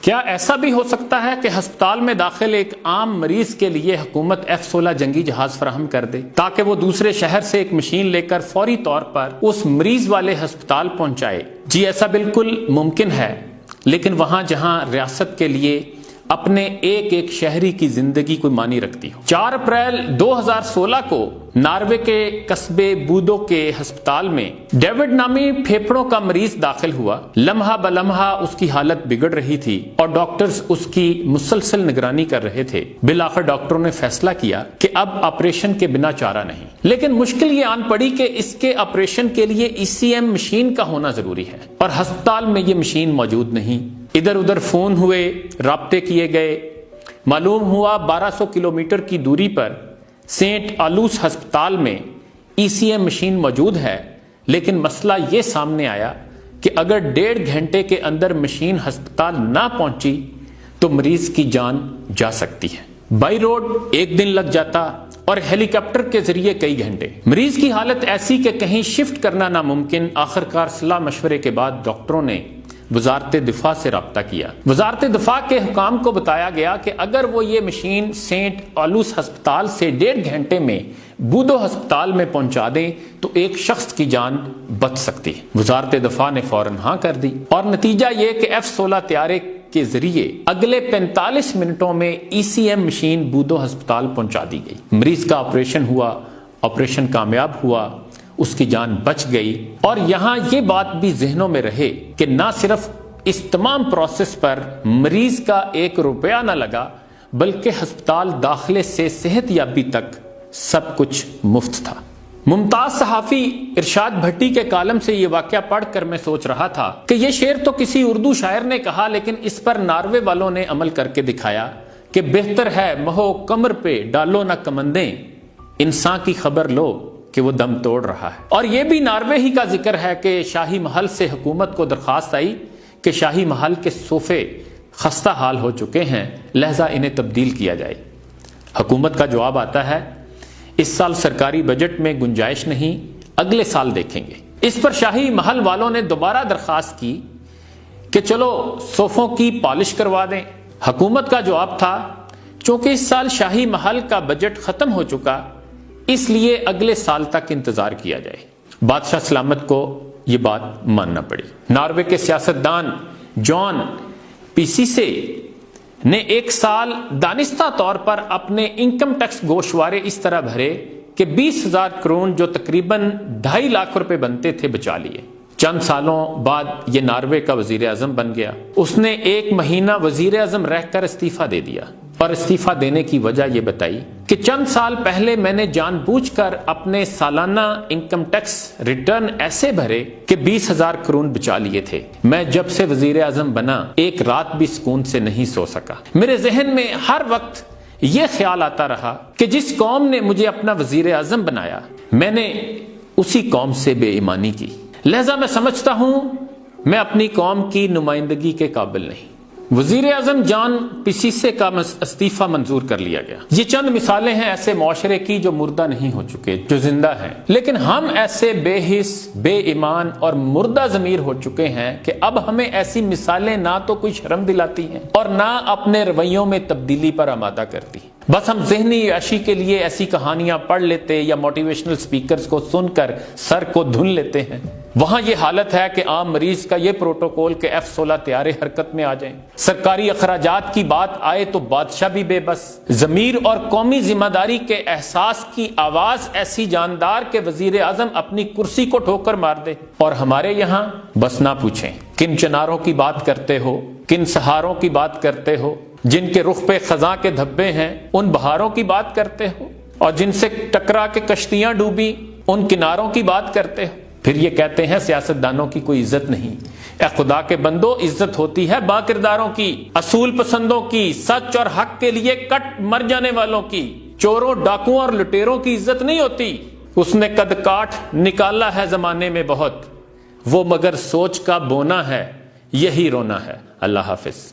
کیا ایسا بھی ہو سکتا ہے کہ ہسپتال میں داخل ایک عام مریض کے لیے حکومت F-16 جنگی جہاز فراہم کر دے تاکہ وہ دوسرے شہر سے ایک مشین لے کر فوری طور پر اس مریض والے ہسپتال پہنچائے؟ جی ایسا بالکل ممکن ہے، لیکن وہاں جہاں ریاست کے لیے اپنے ایک ایک شہری کی زندگی کوئی معنی رکھتی ہو۔ 4 اپریل 2016 کو ناروے کے قصبے بودو کے ہسپتال میں ڈیوڈ نامی پھیپھڑوں کا مریض داخل ہوا۔ لمحہ بلمحہ اس کی حالت بگڑ رہی تھی اور ڈاکٹرز اس کی مسلسل نگرانی کر رہے تھے۔ بالآخر ڈاکٹروں نے فیصلہ کیا کہ اب آپریشن کے بنا چارہ نہیں، لیکن مشکل یہ آن پڑی کہ اس کے آپریشن کے لیے ECM مشین کا ہونا ضروری ہے اور ہسپتال میں یہ مشین موجود نہیں۔ ادھر ادھر فون ہوئے، رابطے کیے گئے، معلوم ہوا 1200 کلومیٹر کی دوری پر سینٹ آلوس ہسپتال میں ECM مشین موجود ہے، لیکن مسئلہ یہ سامنے آیا کہ اگر 1.5 گھنٹے کے اندر مشین ہسپتال نہ پہنچی تو مریض کی جان جا سکتی ہے۔ بائی روڈ 1 دن لگ جاتا اور ہیلی کاپٹر کے ذریعے کئی گھنٹے۔ مریض کی حالت ایسی کہ کہیں شفٹ کرنا ناممکن۔ آخرکار صلاح مشورے کے بعد ڈاکٹروں نے وزارت دفاع سے رابطہ کیا۔ وزارت دفاع کے حکام کو بتایا گیا کہ اگر وہ یہ مشین سینٹ آلوس ہسپتال سے 1.5 گھنٹے میں بودو ہسپتال میں پہنچا دیں تو ایک شخص کی جان بچ سکتی ہے۔ وزارت دفاع نے فوراً ہاں کر دی اور نتیجہ یہ کہ F-16 طیارے کے ذریعے اگلے 45 منٹوں میں ECM مشین بودو ہسپتال پہنچا دی گئی۔ مریض کا آپریشن ہوا، آپریشن کامیاب ہوا، اس کی جان بچ گئی۔ اور یہاں یہ بات بھی ذہنوں میں رہے کہ نہ صرف اس تمام پروسیس پر مریض کا 1 روپیہ نہ لگا، بلکہ ہسپتال داخلے سے صحت یابی تک سب کچھ مفت تھا۔ ممتاز صحافی ارشاد بھٹی کے کالم سے یہ واقعہ پڑھ کر میں سوچ رہا تھا کہ یہ شعر تو کسی اردو شاعر نے کہا، لیکن اس پر ناروے والوں نے عمل کر کے دکھایا کہ بہتر ہے مہو کمر پہ ڈالو نہ کمندیں، انسان کی خبر لو کہ وہ دم توڑ رہا ہے۔ اور یہ بھی ناروے ہی کا ذکر ہے کہ شاہی محل سے حکومت کو درخواست آئی کہ شاہی محل کے صوفے خستہ حال ہو چکے ہیں، لہذا انہیں تبدیل کیا جائے۔ حکومت کا جواب آتا ہے اس سال سرکاری بجٹ میں گنجائش نہیں، اگلے سال دیکھیں گے۔ اس پر شاہی محل والوں نے دوبارہ درخواست کی کہ چلو صوفوں کی پالش کروا دیں۔ حکومت کا جواب تھا چونکہ اس سال شاہی محل کا بجٹ ختم ہو چکا، اس لیے اگلے سال تک انتظار کیا جائے۔ بادشاہ سلامت کو یہ بات ماننا پڑی۔ ناروے کے سیاستدان جان پیسیسے نے 1 سال دانستہ طور پر اپنے انکم ٹیکس گوشوارے اس طرح بھرے کہ 20,000 کرون جو تقریباً 2.5 لاکھ روپے بنتے تھے بچا لیے۔ چند سالوں بعد یہ ناروے کا وزیر اعظم بن گیا۔ اس نے 1 مہینہ وزیر اعظم رہ کر استعفیٰ دے دیا اور استعفیٰ دینے کی وجہ یہ بتائی کہ چند سال پہلے میں نے جان بوجھ کر اپنے سالانہ انکم ٹیکس ریٹرن ایسے بھرے کہ 20,000 کرون بچا لیے تھے۔ میں جب سے وزیر اعظم بنا 1 رات بھی سکون سے نہیں سو سکا۔ میرے ذہن میں ہر وقت یہ خیال آتا رہا کہ جس قوم نے مجھے اپنا وزیر اعظم بنایا میں نے اسی قوم سے بے ایمانی کی، لہذا میں سمجھتا ہوں میں اپنی قوم کی نمائندگی کے قابل نہیں۔ وزیر اعظم جان پیسیسے کا استعفیٰ منظور کر لیا گیا۔ یہ چند مثالیں ہیں ایسے معاشرے کی جو مردہ نہیں ہو چکے، جو زندہ ہیں، لیکن ہم ایسے بے حس، بے ایمان اور مردہ ضمیر ہو چکے ہیں کہ اب ہمیں ایسی مثالیں نہ تو کوئی شرم دلاتی ہیں اور نہ اپنے رویوں میں تبدیلی پر آمادہ کرتی ہیں۔ بس ہم ذہنی عیاشی کے لیے ایسی کہانیاں پڑھ لیتے یا موٹیویشنل سپیکرز کو سن کر سر کو دھن لیتے ہیں۔ وہاں یہ حالت ہے کہ عام مریض کا یہ پروٹوکول کہ F-16 طیارے حرکت میں آ جائیں۔ سرکاری اخراجات کی بات آئے تو بادشاہ بھی بے بس۔ ضمیر اور قومی ذمہ داری کے احساس کی آواز ایسی جاندار کہ وزیر اعظم اپنی کرسی کو ٹھوکر مار دے۔ اور ہمارے یہاں بس نہ پوچھیں کن چناروں کی بات کرتے ہو، کن سہاروں کی بات کرتے ہو، جن کے رخ پہ خزاں کے دھبے ہیں ان بہاروں کی بات کرتے ہو، اور جن سے ٹکرا کے کشتیاں ڈوبی ان کناروں کی بات کرتے ہو۔ پھر یہ کہتے ہیں سیاستدانوں کی کوئی عزت نہیں۔ اے خدا کے بندو، عزت ہوتی ہے با کرداروں کی، اصول پسندوں کی، سچ اور حق کے لیے کٹ مر جانے والوں کی۔ چوروں، ڈاکوؤں اور لٹیروں کی عزت نہیں ہوتی۔ اس نے قد کاٹ نکالا ہے زمانے میں بہت، وہ مگر سوچ کا بونا ہے، یہی رونا ہے۔ اللہ حافظ۔